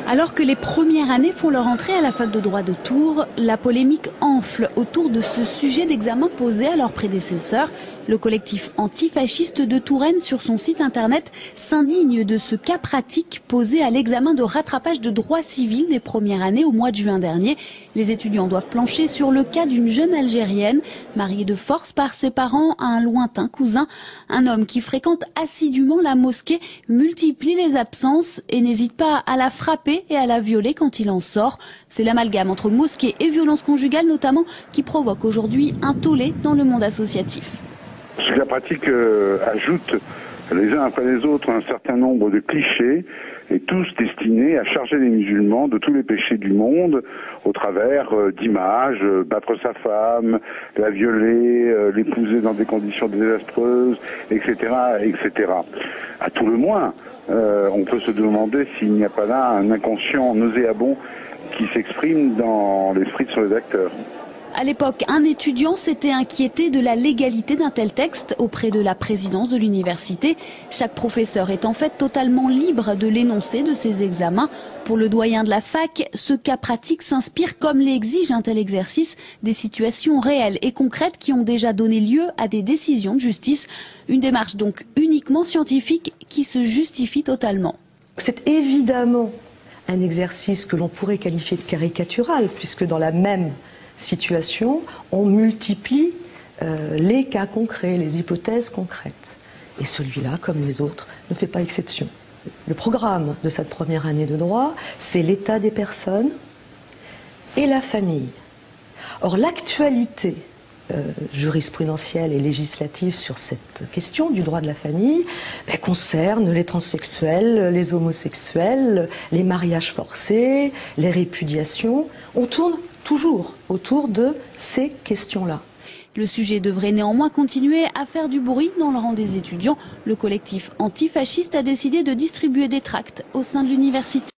Alors que les premières années font leur entrée à la fac de droit de Tours, la polémique enfle autour de ce sujet d'examen posé à leurs prédécesseurs. Le collectif antifasciste de Touraine, sur son site internet, s'indigne de ce cas pratique posé à l'examen de rattrapage de droit civil des premières années au mois de juin dernier. Les étudiants doivent plancher sur le cas d'une jeune Algérienne, mariée de force par ses parents à un lointain cousin. Un homme qui fréquente assidûment la mosquée multiplie les absences et n'hésite pas à la frapper et à la violer quand il en sort. C'est l'amalgame entre mosquée et violence conjugale notamment qui provoque aujourd'hui un tollé dans le monde associatif. Ce cas pratique ajoute les uns après les autres un certain nombre de clichés et tous destinés à charger les musulmans de tous les péchés du monde au travers d'images, battre sa femme, la violer, l'épouser dans des conditions désastreuses, etc., etc. À tout le moins, on peut se demander s'il n'y a pas là un inconscient nauséabond qui s'exprime dans l'esprit de son rédacteur. À l'époque, un étudiant s'était inquiété de la légalité d'un tel texte auprès de la présidence de l'université. Chaque professeur est en fait totalement libre de l'énoncé de ses examens. Pour le doyen de la fac, ce cas pratique s'inspire, comme l'exige un tel exercice, des situations réelles et concrètes qui ont déjà donné lieu à des décisions de justice. Une démarche donc uniquement scientifique qui se justifie totalement. C'est évidemment un exercice que l'on pourrait qualifier de caricatural, puisque dans la même situation, on multiplie les cas concrets, les hypothèses concrètes. Et celui-là, comme les autres, ne fait pas exception. Le programme de cette première année de droit, c'est l'état des personnes et la famille. Or, l'actualité jurisprudentielle et législative sur cette question du droit de la famille concerne les transsexuels, les homosexuels, les mariages forcés, les répudiations. On tourne toujours autour de ces questions-là. Le sujet devrait néanmoins continuer à faire du bruit dans le rang des étudiants. Le collectif antifasciste a décidé de distribuer des tracts au sein de l'université.